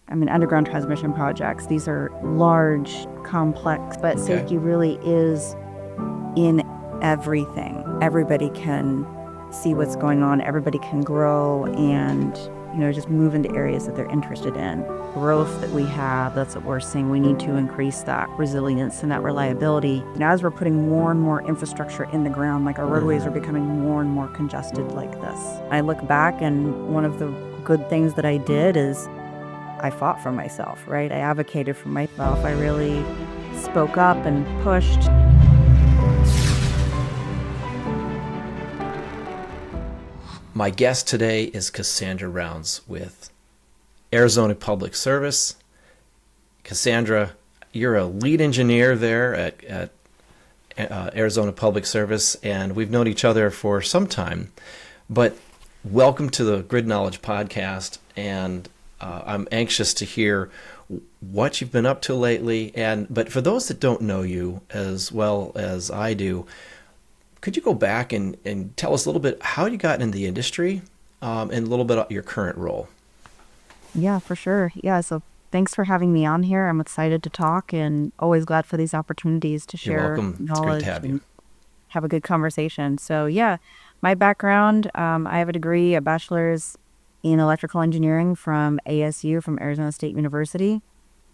underground transmission projects, these are large, complex, but safety really is in everything. Everybody can see what's going on. Everybody can grow and, just move into areas that they're interested in. Growth that we have, that's what we're seeing. We need to increase that resilience and that reliability. As we're putting more and more infrastructure in the ground, like our roadways are becoming more and more congested like this. I look back, and one of the good things that I did is I fought for myself, right? I advocated for myself. I really spoke up and pushed. My guest today is Cassandra Rounds with Arizona Public Service. Cassandra, you're a lead engineer there at Arizona Public Service, and we've known each other for some time. But welcome to the Grid Knowledge Podcast, and I'm anxious to hear what you've been up to lately. But for those that don't know you as well as I do, could you go back and tell us a little bit how you got in the industry and a little bit about your current role? Yeah, for sure. Yeah, so thanks for having me on here. I'm excited to talk and always glad for these opportunities to share knowledge. It's great to have you. And have a good conversation. So yeah, my background, I have a degree, a bachelor's in electrical engineering from ASU, from Arizona State University.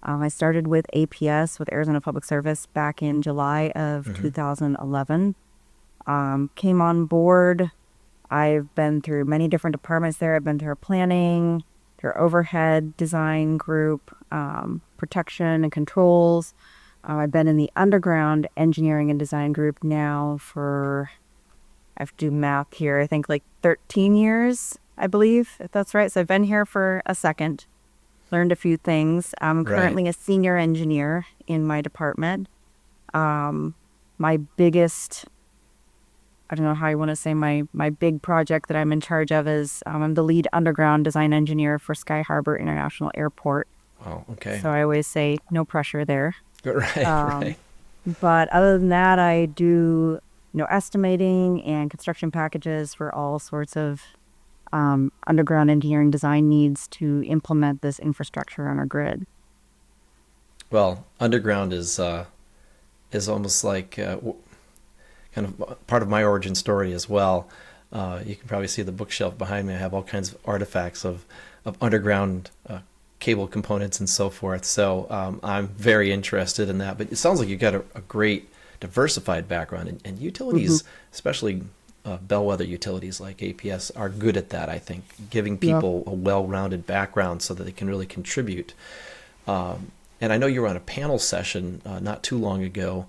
I started with APS, with Arizona Public Service, back in July of 2011. Came on board. I've been through many different departments there. I've been through planning, through overhead design group, protection and controls. I've been in the underground engineering and design group now for, I have to do math here, I think like 13 years, I believe, if that's right. So I've been here for a second, learned a few things. I'm currently a senior engineer in my department. My biggest, I don't know how you want to say, my big project that I'm in charge of is I'm the lead underground design engineer for Sky Harbor International Airport. Oh, okay. So I always say no pressure there. Right. But other than that, I do estimating and construction packages for all sorts of underground engineering design needs to implement this infrastructure on our grid. Well, underground is almost like kind of part of my origin story as well. You can probably see the bookshelf behind me. I have all kinds of artifacts of underground cable components and so forth. So I'm very interested in that. But it sounds like you've got a great diversified background, and utilities, especially bellwether utilities like APS, are good at that, I think, giving people a well-rounded background so that they can really contribute. And I know you were on a panel session not too long ago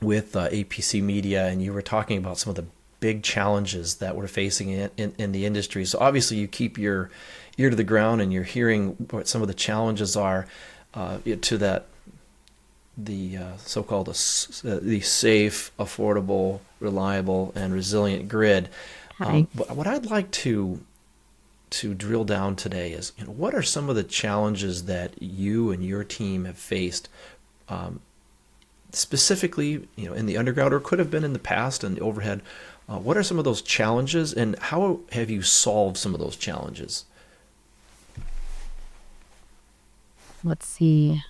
with APC Media, and you were talking about some of the big challenges that we're facing in the industry. So obviously you keep your ear to the ground and you're hearing what some of the challenges are to that, the so-called the safe, affordable, reliable, and resilient grid. What I'd like to drill down today is, what are some of the challenges that you and your team have faced specifically, in the underground, or could have been in the past and the overhead? What are some of those challenges, and how have you solved some of those challenges? Let's see.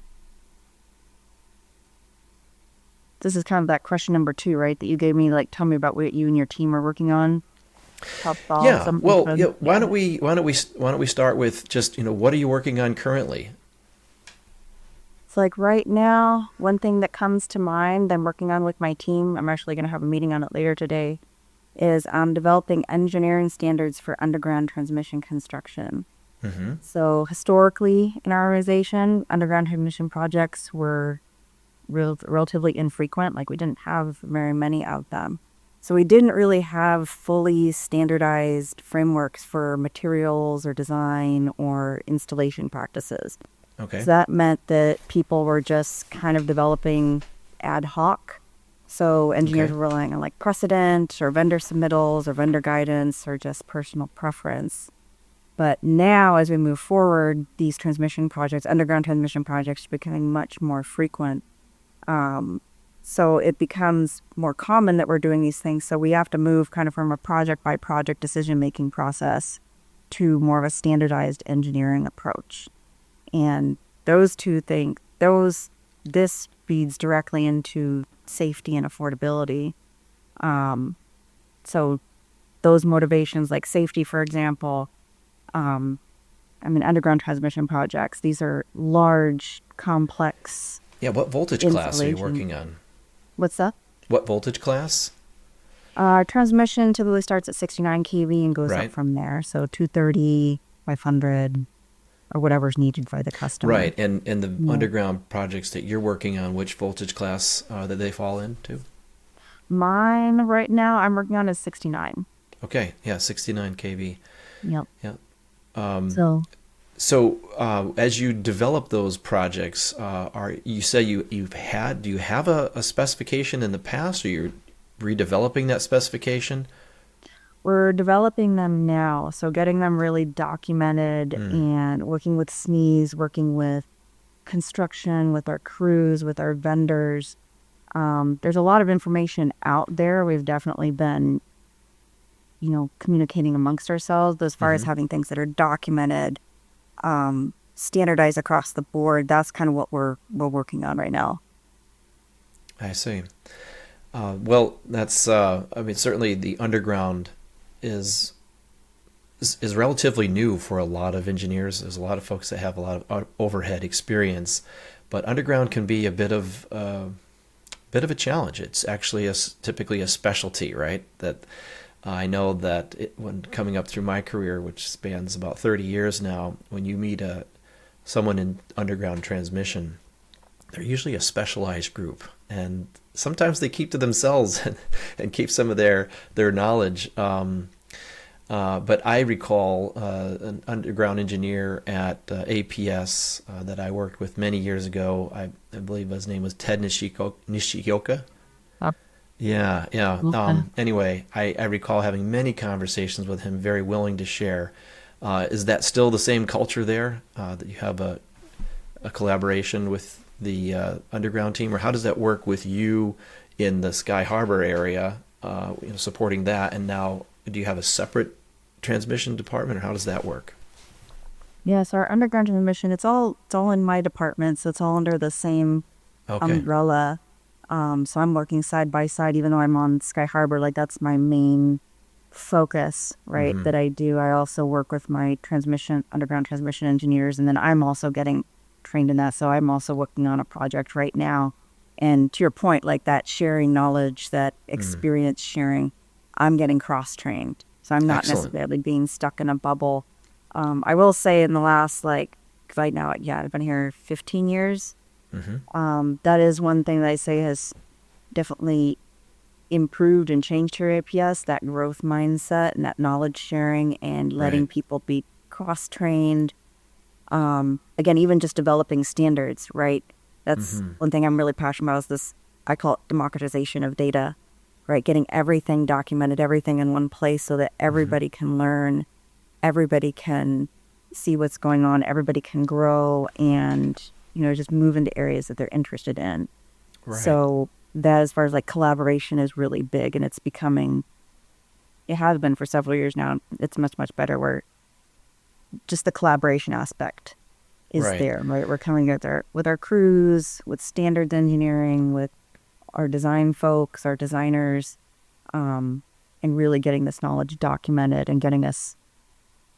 This is kind of that question number 2, right? That you gave me, like, tell me about what you and your team are working on. Why don't we start with just, what are you working on currently? So like right now, one thing that comes to mind I'm working on with my team, I'm actually going to have a meeting on it later today, is developing engineering standards for underground transmission construction. So historically in our organization, underground transmission projects were relatively infrequent. Like we didn't have very many of them. So we didn't really have fully standardized frameworks for materials or design or installation practices. Okay. So that meant that people were just kind of developing ad hoc. So engineers were relying on like precedent or vendor submittals or vendor guidance or just personal preference. But now as we move forward, these transmission projects, underground transmission projects, are becoming much more frequent. So it becomes more common that we're doing these things. So we have to move kind of from a project by project decision-making process to more of a standardized engineering approach. And those two things, this feeds directly into safety and affordability. So those motivations, like safety, for example, underground transmission projects, these are large, complex Yeah, what voltage class are you installations. working on? What's that? What voltage class? Transmission typically starts at 69 kV and goes up Right. from there. So 230, 500, or whatever's needed by the customer. Right. And the Yeah. underground projects that you're working on, which voltage class that they fall into? Mine right now, I'm working on is 69. Okay. Yeah, 69 kV. Yep. Yeah. Um, So so as you develop those projects, you say do you have a specification in the past, or you're redeveloping that specification? we're developing them now. So getting them really documented Mm. and working with SMEs, working with construction, with our crews, with our vendors. There's a lot of information out there. We've definitely been, communicating amongst ourselves as far as Hmm. having things that are documented, standardized across the board. That's kind of what we're working on right now. I see. Well, that's certainly the underground is is relatively new for a lot of engineers. There's a lot of folks that have a lot of overhead experience, but underground can be a bit of a challenge. It's actually typically a specialty, right? That I know that when coming up through my career, which spans about 30 years now, when you meet someone in underground transmission, they're usually a specialized group, and sometimes they keep to themselves and keep some of their knowledge. But I recall an underground engineer at APS that I worked with many years ago. I believe his name was Ted Nishioka. Uh, Yeah, yeah. Okay. Anyway, I recall having many conversations with him, very willing to share. Is that still the same culture there? That you have a collaboration with the underground team, or how does that work with you in the Sky Harbor area, supporting that? And now, do you have a separate transmission department, or how does that work? Yes, our underground transmission, it's all in my department, so it's all under the same Okay. umbrella. So I'm working side by side, even though I'm on Sky Harbor, like that's my main focus, right? Mm-hmm. That I do. I also work with my underground transmission engineers, and then I'm also getting trained in that. So I'm also working on a project right now. And to your point, like that sharing knowledge, that Mm. experience sharing, I'm getting cross trained. So I'm not Excellent. necessarily being stuck in a bubble. I will say in the last, like, right now, yeah, I've been here 15 years. Mm-hmm. That is one thing that I say has definitely improved and changed here at APS, that growth mindset and that knowledge sharing and letting Right. people be cross trained. Again, even just developing standards, right? That's Mm-hmm. one thing I'm really passionate about is this, I call it democratization of data, right? Getting everything documented, everything in one place so that Mm-hmm. everybody can learn, everybody can see what's going on, everybody can grow and, just move into areas that they're interested in. Right. So that as far as like collaboration is really big and it has been for several years now. It's much, much better where just the collaboration aspect is Right. there, right? We're coming together with our crews, with standards engineering, with our design folks, our designers, and really getting this knowledge documented and getting us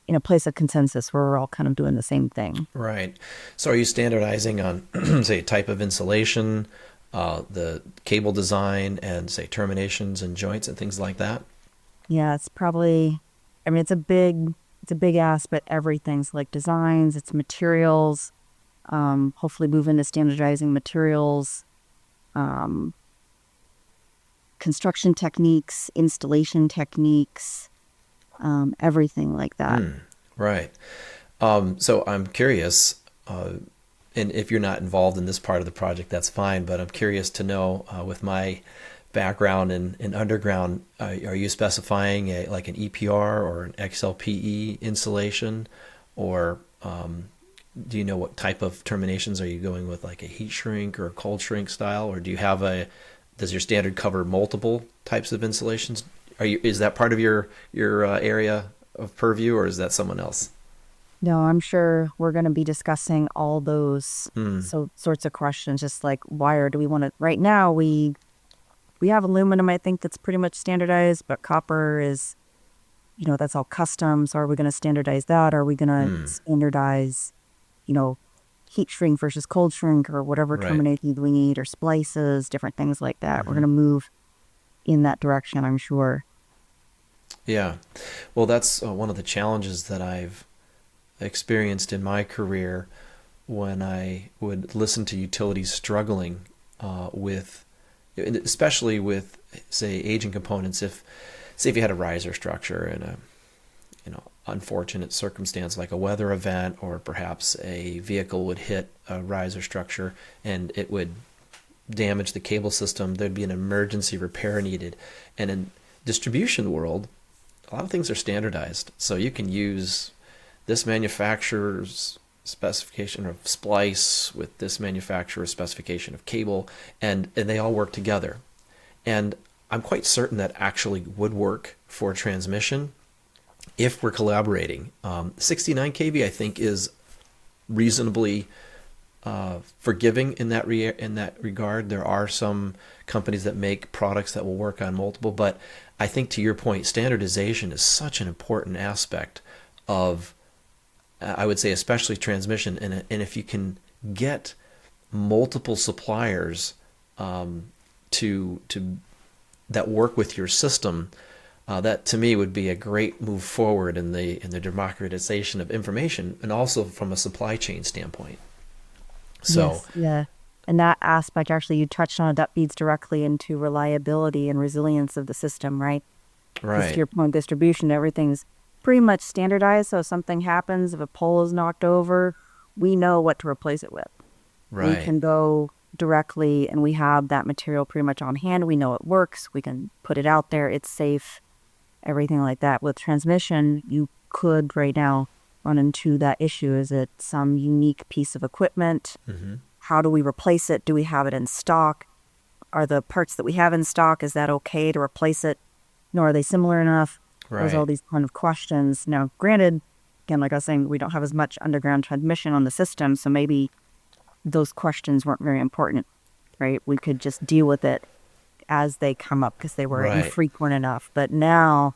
in a place of consensus where we're all kind of doing the same thing. Right. So, are you standardizing on, say, type of insulation, the cable design, and say terminations and joints and things like that? Yeah, it's probably, it's a big ask, but everything's like designs, it's materials, hopefully move into standardizing materials, um, construction techniques, installation techniques, everything like that. Hmm. Right. So I'm curious, and if you're not involved in this part of the project, that's fine. But I'm curious to know, with my background in underground, are you specifying like an EPR or an XLPE insulation, or do you know what type of terminations are you going with, like a heat shrink or a cold shrink style, or do you have does your standard cover multiple types of insulations? Is that part of your area? of purview, or is that someone else? No, I'm sure we're going to be discussing all those Hmm. sorts of questions, just like wire do we want to, right now we have aluminum, I think that's pretty much standardized, but copper is, that's all custom. So are we going to standardize that? Are we going to Hmm. standardize, you know, heat shrink versus cold shrink or whatever Right. terminology we need or splices, different things like that. We're Hmm. going to move in that direction, I'm sure. Yeah. Well, that's one of the challenges that I've experienced in my career when I would listen to utilities struggling with, especially with, say, aging components. If, say, if you had a riser structure in a unfortunate circumstance like a weather event, or perhaps a vehicle would hit a riser structure and it would damage the cable system, there'd be an emergency repair needed. And in distribution world, a lot of things are standardized, so you can use this manufacturer's specification of splice with this manufacturer's specification of cable, and they all work together. And I'm quite certain that actually would work for transmission if we're collaborating. 69 kV, I think, is reasonably forgiving in that regard. There are some companies that make products that will work on multiple, but I think to your point, standardization is such an important aspect of, I would say, especially transmission. And if you can get multiple suppliers to that work with your system, that to me would be a great move forward in the democratization of information, and also from a supply chain standpoint. So, Yes, yeah. And that aspect, actually, you touched on it, that feeds directly into reliability and resilience of the system, right? Because to right, your point, distribution, everything's pretty much standardized. So if something happens, if a pole is knocked over, we know what to replace it with. We right, can go directly and we have that material pretty much on hand. We know it works. We can put it out there. It's safe, everything like that. With transmission, you could right now run into that issue. Is it some unique piece of equipment? hmm, How do we replace it? Do we have it in stock? Are the parts that we have in stock, is that okay to replace it? Are they similar enough? There's all right, these kind of questions. Now, granted, again, like I was saying, we don't have as much underground transmission on the system, so maybe those questions weren't very important, right? We could just deal with it as they come up because they were right, infrequent enough. But now,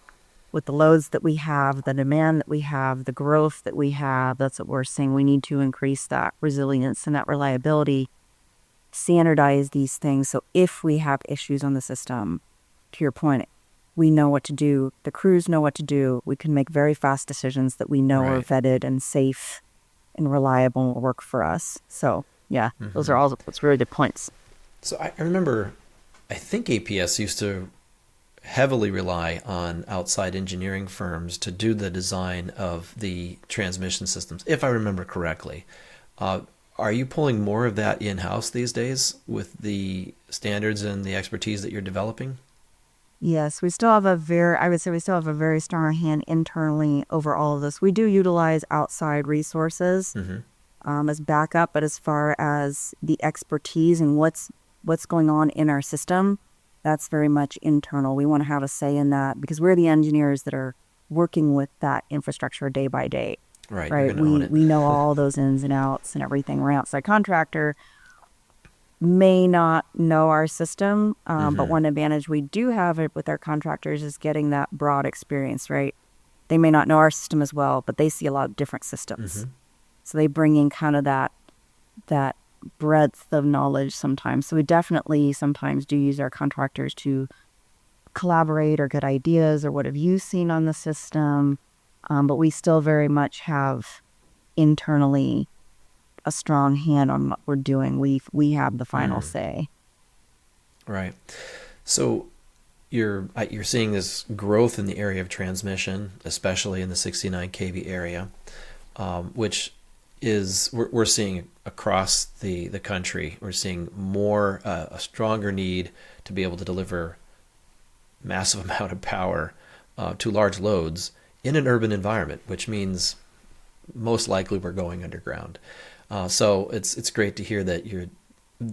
with the loads that we have, the demand that we have, the growth that we have, that's what we're saying. We need to increase that resilience and that reliability, standardize these things. So if we have issues on the system, to your point, we know what to do. The crews know what to do. We can make very fast decisions that we know are right. vetted and safe and reliable and will work for us. So yeah, those are Hmm. all that's really good points. So I remember, I think APS used to heavily rely on outside engineering firms to do the design of the transmission systems, if I remember correctly. Uh, are you pulling more of that in house these days with the standards and the expertise that you're developing? Yes, I would say we still have a very strong hand internally over all of this. We do utilize outside resources Hmm. as backup, but as far as the expertise and what's going on in our system, that's very much internal. We want to have a say in that because we're the engineers that are working with that infrastructure day by day, Right, you're right? going to own it. We know all those ins and outs and everything. We're an outside contractor, may not know our system, but Hmm. one advantage we do have it with our contractors is getting that broad experience, right? They may not know our system as well, but they see a lot of different systems. Hmm. So they bring in kind of that breadth of knowledge sometimes. So we definitely sometimes do use our contractors to collaborate or get ideas or what have you seen on the system. But we still very much have internally a strong hand on what we're doing. We have the final Mm. say. Right. So you're seeing this growth in the area of transmission, especially in the 69 kV area, which is we're seeing across the country. We're seeing more a stronger need to be able to deliver massive amount of power to large loads in an urban environment, which means most likely we're going underground. So it's great to hear that you're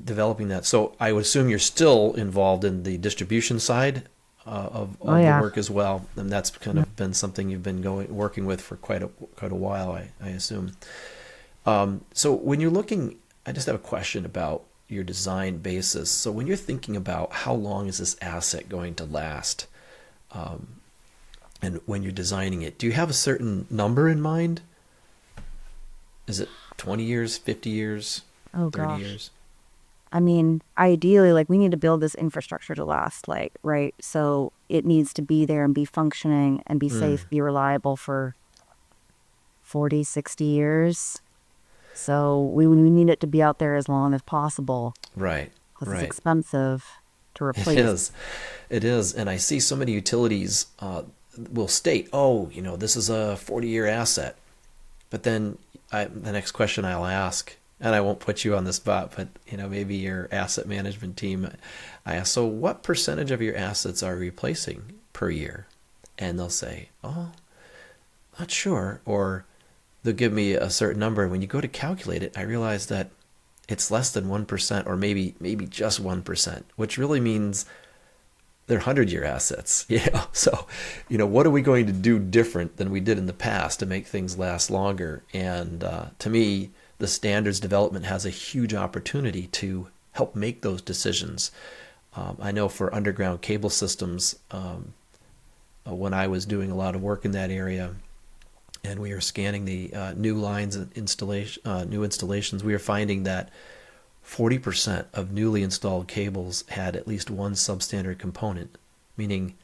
developing that. So I would assume you're still involved in the distribution side Oh of the yeah. work as well, and that's kind Yeah. of been something you've been working with for quite a while, I assume. So when you're looking, I just have a question about your design basis. So when you're thinking about how long is this asset going to last, and when you're designing it, do you have a certain number in mind? Is it 20 years, 50 years, Oh 30 gosh. years? I mean, ideally, like we need to build this infrastructure to last, like, right? So it needs to be there and be functioning and be Mm, safe, be reliable for 40, 60 years. So we need it to be out there as long as possible right, because it's right. expensive to It replace. is. It is. And I see so many utilities will state, oh, this is a 40-year asset. But then the next question I'll ask, and I won't put you on the spot, but maybe your asset management team, I ask, so what percentage of your assets are you replacing per year? And they'll say, oh, not sure. Or they'll give me a certain number. And when you go to calculate it, I realize that it's less than 1%, or maybe just 1%, which really means they're 100-year assets. So what are we going to do different than we did in the past to make things last longer? And to me, the standards development has a huge opportunity to help make those decisions. I know for underground cable systems, when I was doing a lot of work in that area, and we were scanning the new lines and new installations, we were finding that 40% of newly installed cables had at least one substandard component, meaning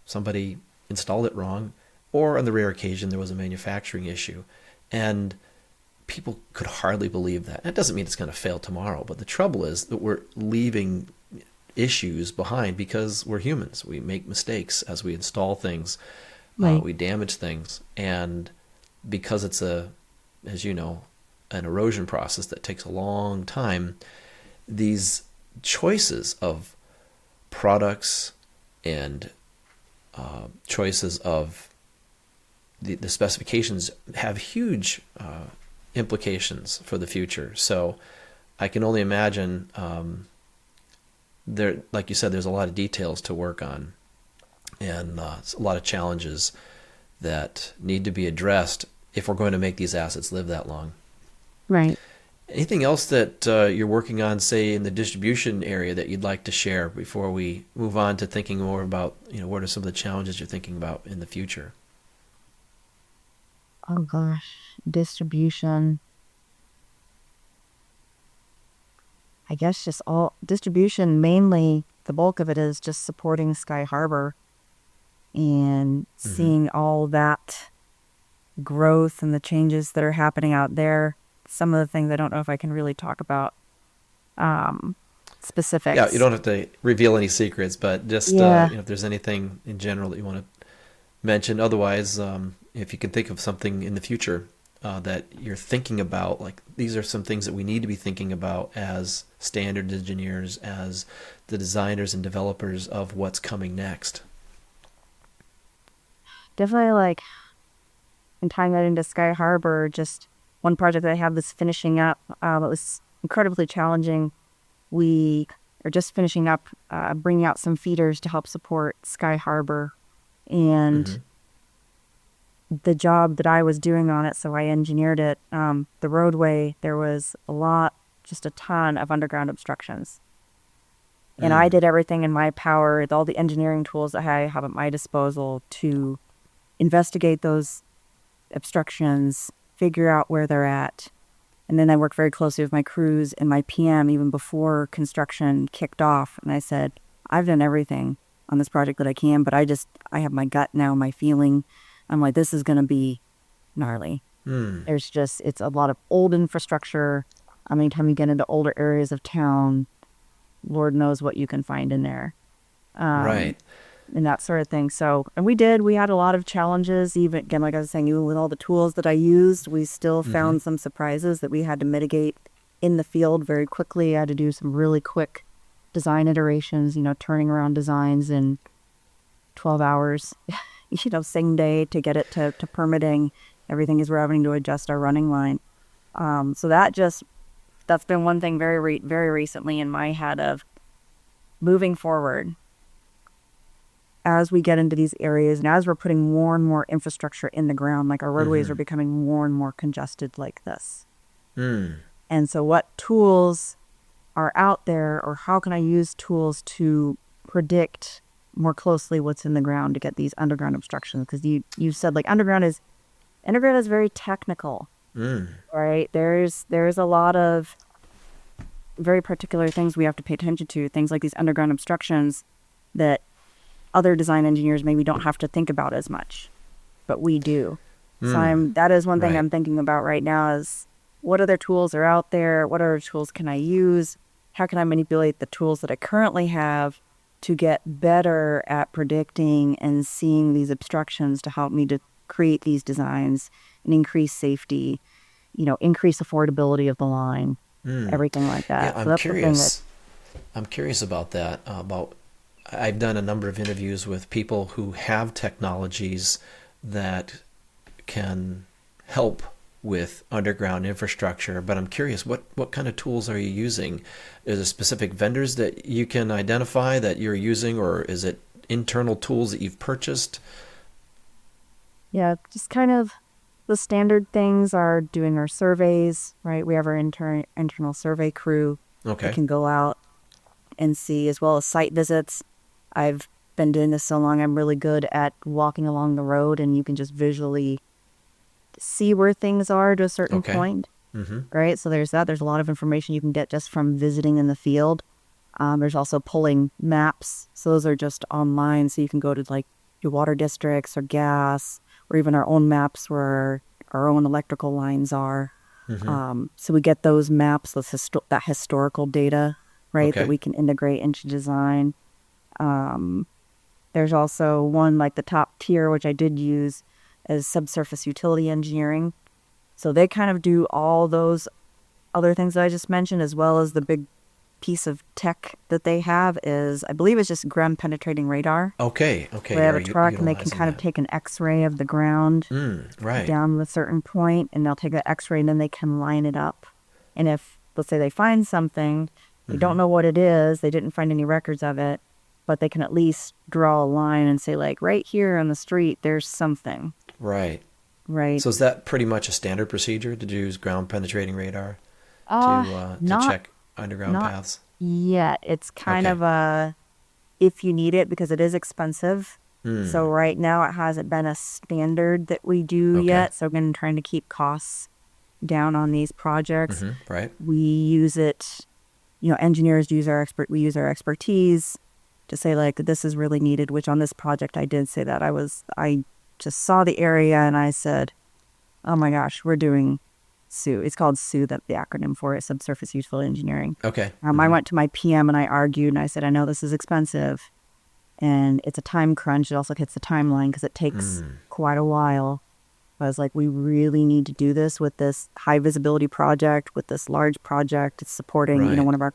somebody installed it wrong, or on the rare occasion there was a manufacturing issue. And people could hardly believe that. That doesn't mean it's going to fail tomorrow, but the trouble is that we're leaving issues behind because we're humans. We make mistakes as we install things, Right. we damage things, and because it's as you know, an erosion process that takes a long time, these choices of products and choices of the specifications have huge implications for the future. So I can only imagine there, like you said, there's a lot of details to work on, and a lot of challenges that need to be addressed if we're going to make these assets live that long. Right. Anything else that you're working on, say, in the distribution area that you'd like to share before we move on to thinking more about, what are some of the challenges you're thinking about in the future? Oh gosh. Distribution. I guess just all distribution, mainly the bulk of it is just supporting Sky Harbor and Mm-hmm. seeing all that growth and the changes that are happening out there. Some of the things I don't know if I can really talk about um, Yeah, you specifics. don't have to reveal any secrets, but just Yeah, if there's anything in general that you want to mention. Otherwise, if you can think of something in the future that you're thinking about, like these are some things that we need to be thinking about as standard engineers, as the designers and developers of what's coming next. definitely like and tying that into Sky Harbor, just one project that I have that's finishing up. It was incredibly challenging. We are just finishing up bringing out some feeders to help support Sky Harbor Mm-hmm. and the job that I was doing on it. So I engineered it. The roadway, there was a lot, just a ton of underground obstructions. And I Mm. did everything in my power, with all the engineering tools that I have at my disposal to investigate those obstructions, figure out where they're at. And then I worked very closely with my crews and my PM even before construction kicked off. And I said, I've done everything on this project that I can, but I have my gut now, my feeling. I'm like, this is going to be gnarly. Mm. It's a lot of old infrastructure. Anytime you get into older areas of town, Lord knows what you can find in there. Um, Right. and that sort of thing. So, and we had a lot of challenges, even again, like I was saying, even with all the tools that I used, we still Mm-hmm. found some surprises that we had to mitigate in the field very quickly. I had to do some really quick design iterations, turning around designs in 12 hours, same day to get it to permitting. Everything is we're having to adjust our running line. So that's been one thing very recently in my head of moving forward. as we get into these areas and as we're putting more and more infrastructure in the ground, like our roadways are becoming more and more congested like this. Mm. And so what tools are out there, or how can I use tools to predict more closely what's in the ground to get these underground obstructions? Because you said like underground is very technical, Mm. right? There's a lot of very particular things we have to pay attention to, things like these underground obstructions that other design engineers maybe don't have to think about as much, but we do. So Mm. that is one thing Right. I'm thinking about right now is what other tools are out there? What other tools can I use? How can I manipulate the tools that I currently have to get better at predicting and seeing these obstructions to help me to create these designs and increase safety, increase affordability of the line, Mm. everything like Yeah, that. So I'm that's the thing that, curious. I'm curious about that. I've done a number of interviews with people who have technologies that can help with underground infrastructure, but I'm curious, what kind of tools are you using? Is there specific vendors that you can identify that you're using, or is it internal tools that you've purchased? yeah, just kind of the standard things are doing our surveys, right? We have our internal survey crew that Okay. can go out and see, as well as site visits. I've been doing this so long, I'm really good at walking along the road and you can just visually see where things are to a certain Okay. point, Mm-hmm. right? So there's that. There's a lot of information you can get just from visiting in the field. There's also pulling maps. So those are just online. So you can go to like your water districts or gas, or even our own maps where our own electrical lines are. Mm-hmm. So we get those maps, that historical data, right, that Okay. we can integrate into design. Um, there's also one like the top tier, which I did use as subsurface utility engineering. So they kind of do all those other things that I just mentioned, as well as the big piece of tech that they have is, I believe it's just ground penetrating radar. Okay. Okay. They have You're a truck and they can utilizing kind of that. take an x-ray of the ground Right. down to a certain point, and they'll take that x-ray and then they can line it up. And if, let's say they find something, they Mm-hmm. don't know what it is, they didn't find any records of it, but they can at least draw a line and say like, right here on the street, there's something, Right. right? So is that pretty much a standard procedure to use ground penetrating radar Uh, to not check underground not paths? yet. It's kind Okay. of a if you need it because it is expensive. So Hmm. right now it hasn't been a standard that we do Okay. yet. So I've been trying to keep costs down on these projects. Mm-hmm. Right. We use it, engineers use we use our expertise to say like this is really needed, which on this project I did say that I just saw the area and I said, oh my gosh, we're doing SU. It's called SU, that the acronym for it, subsurface useful engineering. Okay. I Mm-hmm. went to my PM and I argued and I said, I know this is expensive and it's a time crunch. It also hits the timeline because it takes Mm. quite a while. I was like, we really need to do this with this high visibility project, with this large project. It's supporting, Right. one of our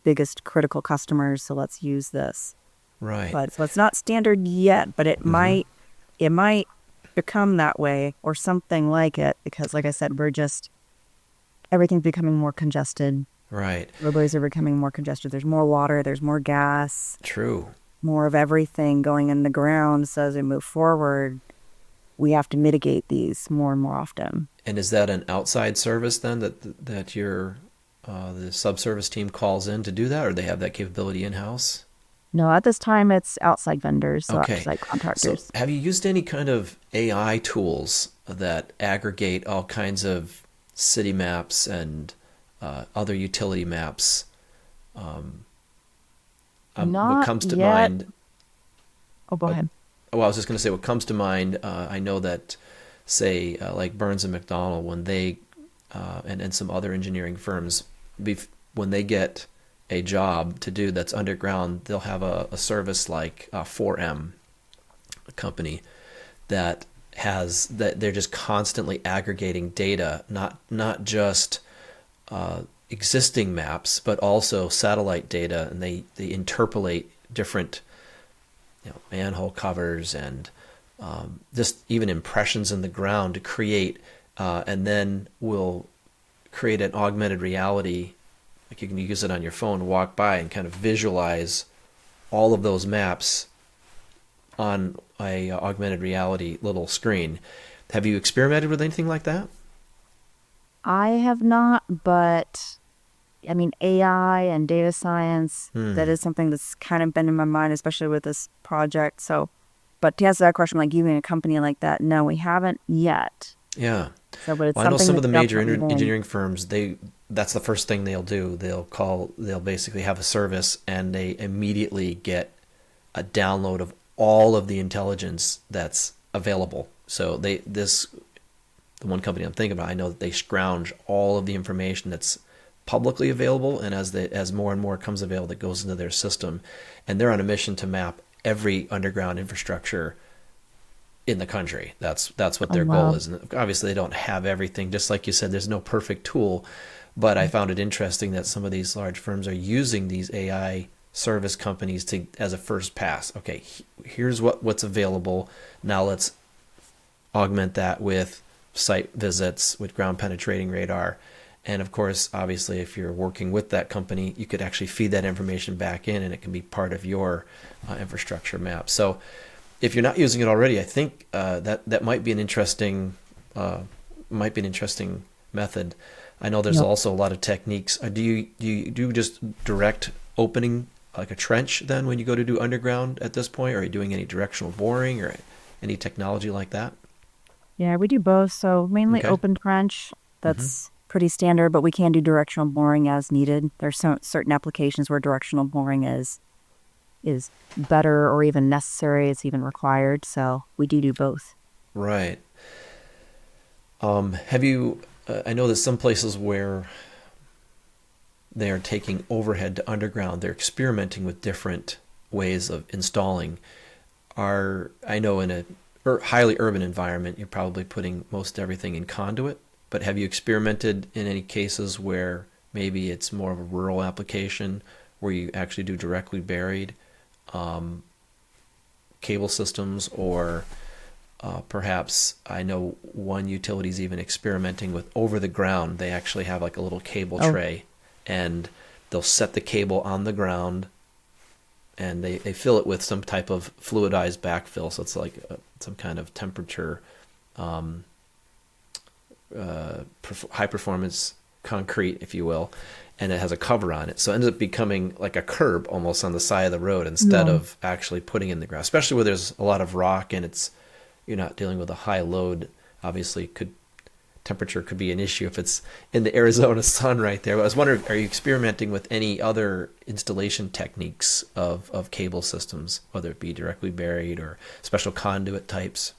biggest critical customers. So let's use this. Right. But so it's not standard yet, but Mm-hmm. it might become that way or something like it because, like I said, everything's becoming more congested. Right. Roadways are becoming more congested. There's more water, there's more gas, True. more of everything going in the ground. So as we move forward, we have to mitigate these more and more often. And is that an outside service then that your the subservice team calls in to do that, or they have that capability in house? No, at this time it's outside vendors, so Okay. outside So contractors. have you used any kind of AI tools that aggregate all kinds of city maps and other utility maps? What Not comes to yet. mind? Oh, go Uh, ahead. well, I was just going to say what comes to mind. I know that, say, like Burns and McDonnell, when they and some other engineering firms, when they get a job to do that's underground, they'll have a service like 4M, a company that they're just constantly aggregating data, not just existing maps, but also satellite data, and they interpolate different manhole covers and just even impressions in the ground to create, and then will create an augmented reality. Like you can use it on your phone, walk by, and kind of visualize all of those maps on a augmented reality little screen. Have you experimented with anything like that? I have not, but I mean, AI and data science, that Hmm. is something that's kind of been in my mind, especially with this project. So, but to answer that question, like using a company like that, no, we haven't yet. Yeah. So, but it's Well, I know something some of that's the major definitely been, engineering firms, that's the first thing they'll do. They'll basically have a service and they immediately get a download of all of the intelligence that's available. So the one company I'm thinking about, I know that they scrounge all of the information that's publicly available, and as more and more comes available, that goes into their system, and they're on a mission to map every underground infrastructure in the country. That's what oh, their goal wow. is. And obviously, they don't have everything. Just like you said, there's no perfect tool, but I found it interesting that some of these large firms are using these AI service companies to as a first pass. Okay, here's what's available. Now let's augment that with site visits with ground penetrating radar. And of course, obviously, if you're working with that company, you could actually feed that information back in and it can be part of your infrastructure map. So if you're not using it already, I think that uh, might be an interesting method. I know there's Yep. also a lot of techniques. Do you do just direct opening like a trench then when you go to do underground at this point? Or are you doing any directional boring or any technology like that? Yeah, we do both. So mainly Okay. open trench. Mm-hmm. That's pretty standard, but we can do directional boring as needed. There's certain applications where directional boring is better or even necessary. It's even required. So we do both. Right. Have you? I know there's some places where they are taking overhead to underground. They're experimenting with different ways of installing. I know in a highly urban environment, you're probably putting most everything in conduit. But have you experimented in any cases where maybe it's more of a rural application where you actually do directly buried um, cable systems, or perhaps I know one utility is even experimenting with over the ground. They actually have like a little cable Oh, tray, and they'll set the cable on the ground, and they fill it with some type of fluidized backfill. So it's like some kind of temperature, um, high performance concrete, if you will, and it has a cover on it. So it ends up becoming like a curb almost on the side of the road instead no. of actually putting in the ground, especially where there's a lot of rock and you're not dealing with a high load. Obviously, temperature could be an issue if it's in the Arizona sun right there. But I was wondering, are you experimenting with any other installation techniques of cable systems, whether it be directly buried or special conduit types?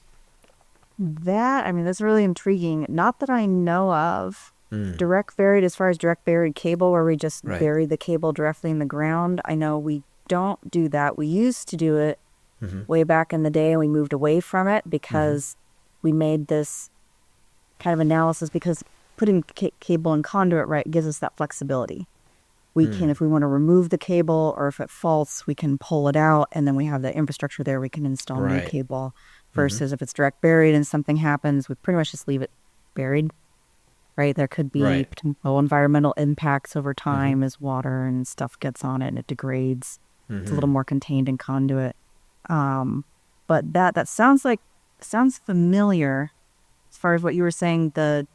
I mean, that's really intriguing. Not that I know of. Mm, Direct buried, as far as direct buried cable, where we just right. bury the cable directly in the ground, I know we don't do that. We used to do it Mm-hmm. way back in the day and we moved away from it Mm-hmm. because we made this kind of analysis because putting cable and conduit right gives us that flexibility. We can, Mm, if we want to remove the cable or if it faults, we can pull it out and then we have the infrastructure there. We can install new right. cable Mm-hmm. versus if it's direct buried and something happens, we pretty much just leave it buried, right? There could be Right. potential environmental impacts over Mm-hmm. time as water and stuff gets on it and it degrades. It's a Mm-hmm. little more contained in conduit. Um, but that sounds familiar as far as what you were saying, the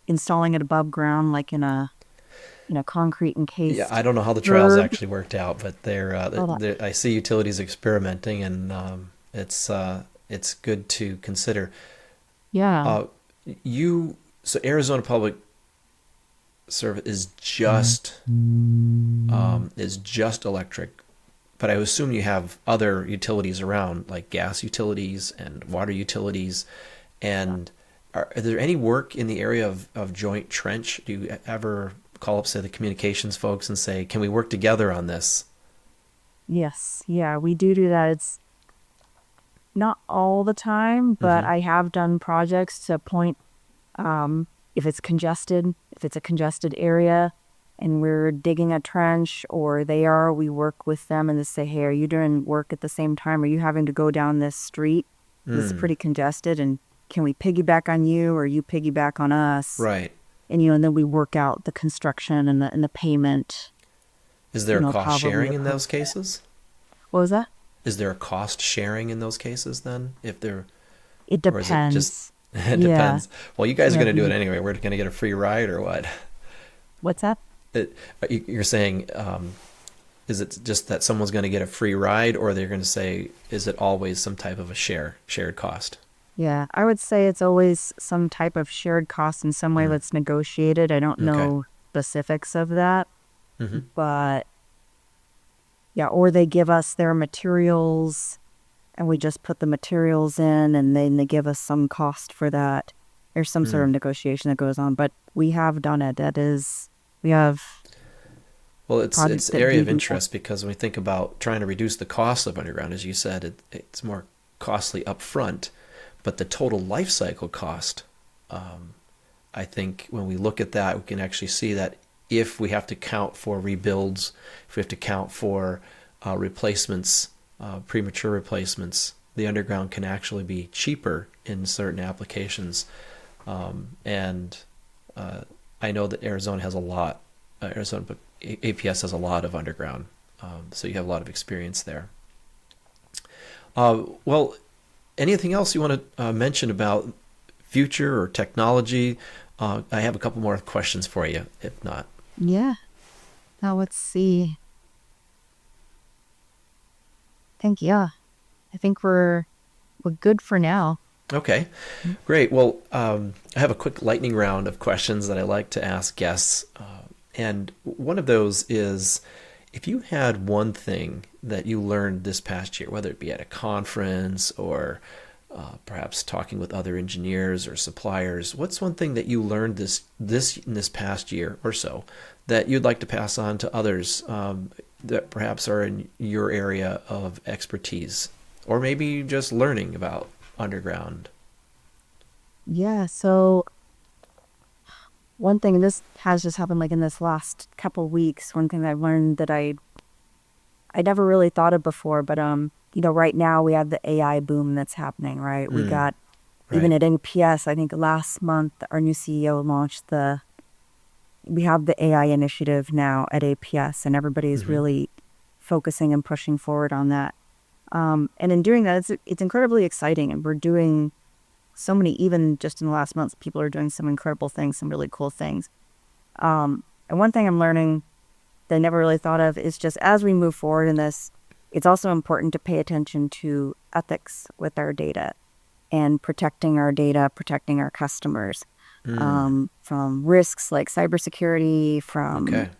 installing it above ground, like in a concrete Yeah, encased I don't know how the trials curb. actually worked out, but Oh, that, I see utilities experimenting, and it's good to consider. yeah. Uh, you so Arizona Public Service is just electric, but I assume you have other utilities around, like gas utilities and water utilities. And is there any work in the area of joint trench? Do you ever call up, say, the communications folks and say, "Can we work together on this?" Yes, yeah, we do that. It's not all the time, but Mm-hmm. I have done projects to point um if it's congested, if it's a congested area and we're digging a trench or they are, we work with them and just say, "Hey, are you doing work at the same time? Are you having to go down this street? It's Mm, pretty congested and can we piggyback on you or you piggyback on us?" right. And and then we work out the construction and the payment, Is there a of cost however we sharing in approach those it. cases? What was that? is there a cost sharing in those cases then? If there, It or is it just, depends. it Yeah. depends. Well, you guys are Yeah. going to do it anyway. We're going to get a free ride or what? What's that? You're saying, is it just that someone's going to get a free ride, or they're going to say, is it always some type of a shared cost? Yeah. I would say it's always some type of shared cost in some way Mm, that's negotiated. I don't okay. know specifics of that, Hmm. but yeah, or they give us their materials and we just put the materials in and then they give us some cost for that. There's some sort Mm. of negotiation that goes on, but we have done it. We have Well, it's projects an that area do of do that. interest because when we think about trying to reduce the cost of underground, as you said, it's more costly up front, but the total life cycle cost, um, I think when we look at that, we can actually see that if we have to count for rebuilds, if we have to count for replacements, premature replacements, the underground can actually be cheaper in certain applications. And I know that Arizona has a lot, Arizona, but APS has a lot of underground, so you have a lot of experience there. Well, anything else you want to mention about future or technology? I have a couple more questions for you, if not. Yeah. Now let's see. Yeah. I think we're good for now. Okay, great. Well, I have a quick lightning round of questions that I like to ask guests. And one of those is if you had one thing that you learned this past year, whether it be at a conference or perhaps talking with other engineers or suppliers, what's one thing that you learned in this past year or so that you'd like to pass on to others that perhaps are in your area of expertise, or maybe just learning about underground? Yeah. So one thing, and this has just happened like in this last couple weeks, one thing that I've learned that I never really thought of before, but right now we have the AI boom that's happening, right? We Mm, got even right. at APS, I think last month our new CEO launched we have the AI initiative now at APS and everybody's Hmm. really focusing and pushing forward on that. And in doing that, it's incredibly exciting and we're doing so many, even just in the last months, people are doing some incredible things, some really cool things. And one thing I'm learning that I never really thought of is just as we move forward in this, it's also important to pay attention to ethics with our data and protecting our data, protecting our customers Mm, from risks like cybersecurity, from okay.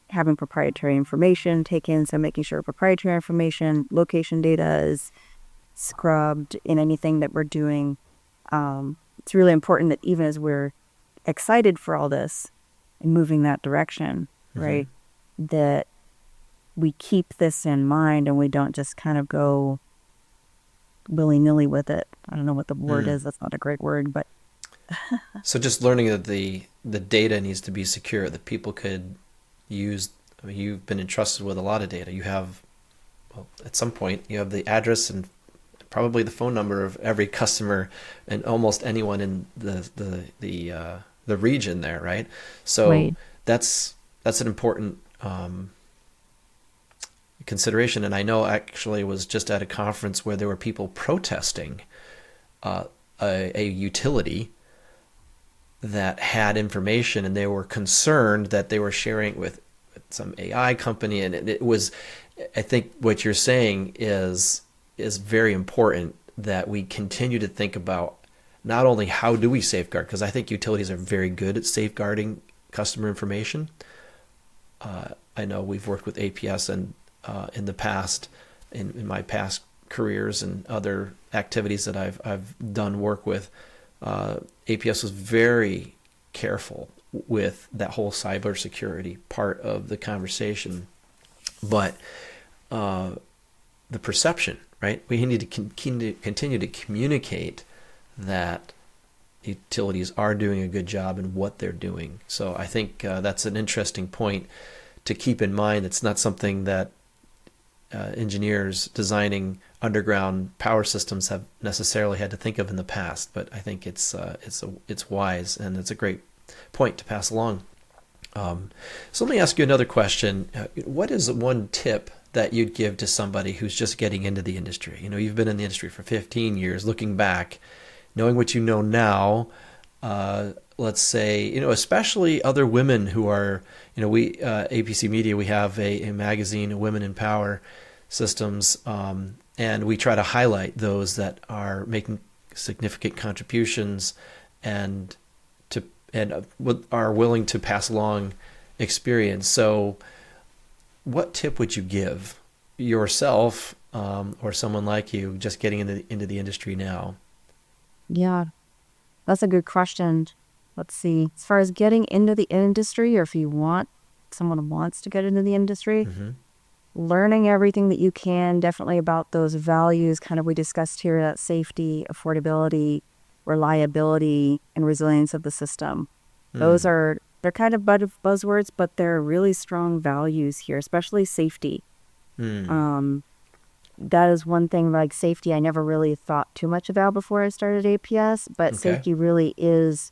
having proprietary information taken. So making sure proprietary information, location data is scrubbed in anything that we're doing. It's really important that even as we're excited for all this and moving that direction, Hmm. right, that we keep this in mind and we don't just kind of go willy nilly with it. I don't know what the word Mm. is. That's not a great word, but So just learning that the data needs to be secure, that people could use. I mean, you've been entrusted with a lot of data. You have, well, at some point, you have the address and probably the phone number of every customer and almost anyone in the region there, right? So right. that's an important consideration. And I know actually was just at a conference where there were people protesting uh, a utility that had information, and they were concerned that they were sharing it with some AI company, and it was. I think what you're saying is very important that we continue to think about not only how do we safeguard, because I think utilities are very good at safeguarding customer information. I know we've worked with APS and in the past, in my past careers and other activities that I've done work with, APS was very careful with that whole cybersecurity part of the conversation. But the perception, right? We need to continue to communicate that utilities are doing a good job in what they're doing. So I think that's an interesting point to keep in mind. It's not something that engineers designing underground power systems have necessarily had to think of in the past, but I think it's wise, and it's a great point to pass along. So let me ask you another question. What is one tip that you'd give to somebody who's just getting into the industry? You've been in the industry for 15 years. Looking back, knowing what you know now, let's say, especially other women who are, we, APC Media, we have a magazine, Women in Power Systems, and we try to highlight those that are making significant contributions and are willing to pass along experience. So what tip would you give yourself, or someone like you just getting into the industry now? Yeah, that's a good question. Let's see. As far as getting into the industry, or if you want someone wants to get into the industry, Mm-hmm. learning everything that you can, definitely about those values, kind of we discussed here, that safety, affordability, reliability, and resilience of the system. Mm. They're kind of buzzwords, but they're really strong values here, especially safety. Mm. Um, that is one thing, like safety, I never really thought too much about before I started APS, but Okay. safety really is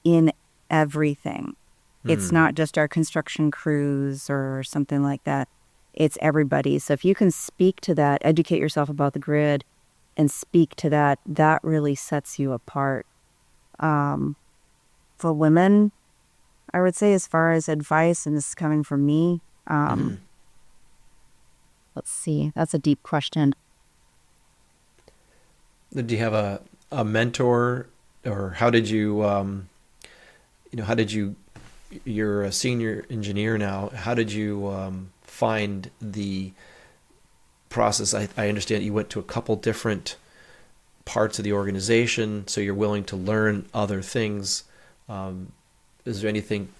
in everything. It's Mm. not just our construction crews or something like that. It's everybody. So if you can speak to that, educate yourself about the grid and speak to that, that really sets you apart. Um, for women, I would say, as far as advice, and this is coming from me, Mm-hmm. let's see, that's a deep question. Do you have a mentor, or how did you, how did you, you're a senior engineer now, how did you find the process? I understand you went to a couple different parts of the organization, so you're willing to learn other things. Um, is there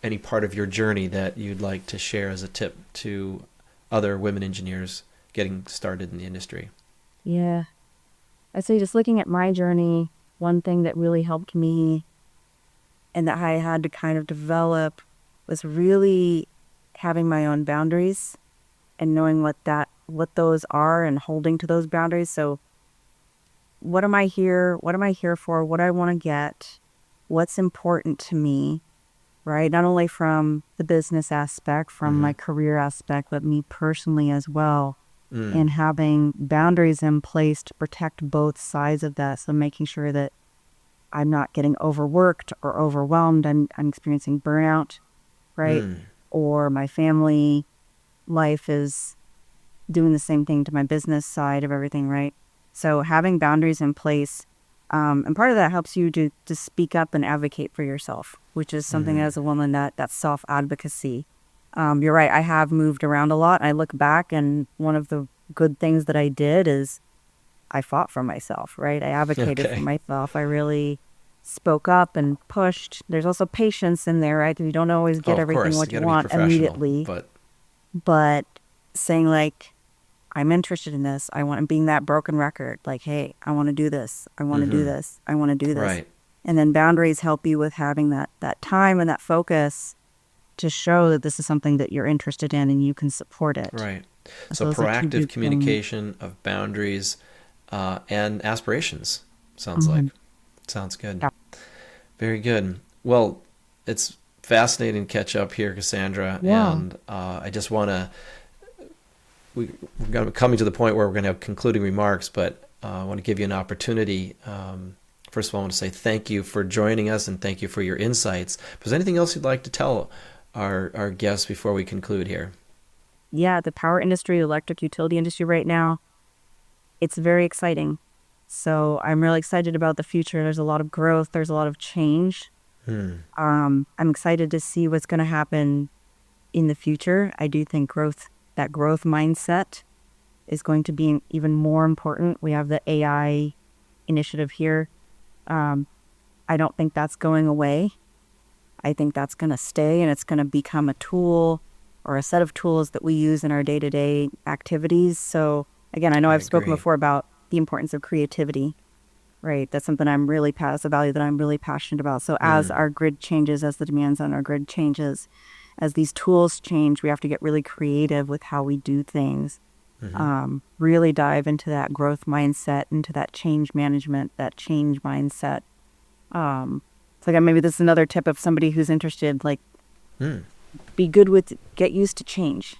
any part of your journey that you'd like to share as a tip to other women engineers getting started in the industry? Yeah. I'd say just looking at my journey, one thing that really helped me and that I had to kind of develop was really having my own boundaries and knowing what those are and holding to those boundaries. So what am I here? What am I here for? What do I want to get? What's important to me, right? Not only from the business aspect, from Mm-hmm. my career aspect, but me personally as well. Mm. And having boundaries in place to protect both sides of that. So making sure that I'm not getting overworked or overwhelmed. I'm experiencing burnout, right? Mm. Or my family life is doing the same thing to my business side of everything, right? So having boundaries in place, and part of that helps you to speak up and advocate for yourself, which is something Mm. as a woman that's self advocacy. You're right. I have moved around a lot. I look back, and one of the good things that I did is I fought for myself, right? I advocated for Okay. myself. I really spoke up and pushed. There's also patience in there, right? 'Cause you don't always Oh, get of everything course, you what you got to be want professional, immediately, but but saying like, I'm interested in this. I want being that broken record. Like, hey, I want to do this. I want to do mm-hmm. this. I want to do this. Right, And then boundaries help you with having that time and that focus to show that this is something that you're interested in and you can support it. right. So So those are two proactive big things. communication of boundaries, and aspirations. Sounds like. Mhm. Sounds good. Yeah. Very good. Well, it's fascinating to catch up here, Cassandra, Yeah. and I just want to. We're going to coming to the point where we're going to have concluding remarks, but I want to give you an opportunity. First of all, I want to say thank you for joining us and thank you for your insights. If there's anything else you'd like to tell our guests before we conclude here? Yeah, the power industry, electric utility industry right now, it's very exciting. So I'm really excited about the future. There's a lot of growth. There's a lot of change. Hmm. I'm excited to see what's going to happen in the future. I do think that growth mindset is going to be even more important. We have the AI initiative here. Um, I don't think that's going away. I think that's going to stay and it's going to become a tool or a set of tools that we use in our day to day activities. So, again, I know I I've spoken agree. before about the importance of creativity, right? That's something that's a value that I'm really passionate about. So, as Hmm. our grid changes, as the demands on our grid changes, as these tools change, we have to get really creative with how we do things. Mm-hmm. Really dive into that growth mindset, into that change management, that change mindset. So again, maybe this is another tip of somebody who's interested, like Hmm. get used to change.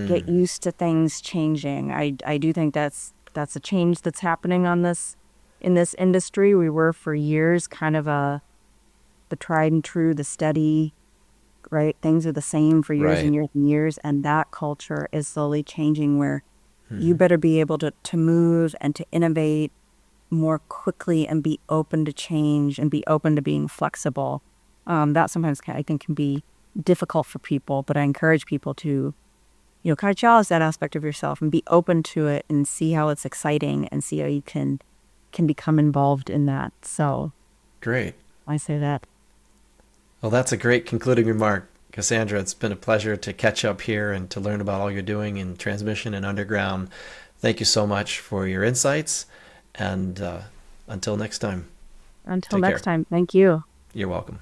get used to things changing. I do think that's a change that's happening on this in this industry. We were for years kind of the tried and true, the steady, right? Things are the same for years and Right. years and years, and that culture is slowly changing where you Hmm. better be able to move and to innovate more quickly and be open to change and be open to being flexible. That sometimes I think can be difficult for people, but I encourage people to, kind of challenge that aspect of yourself and be open to it and see how it's exciting and see how you can become involved in that. So Great. I say that. Well, that's a great concluding remark. Cassandra, it's been a pleasure to catch up here and to learn about all you're doing in transmission and underground. Thank you so much for your insights. And until next time, Until take next care. time, thank you. You're welcome.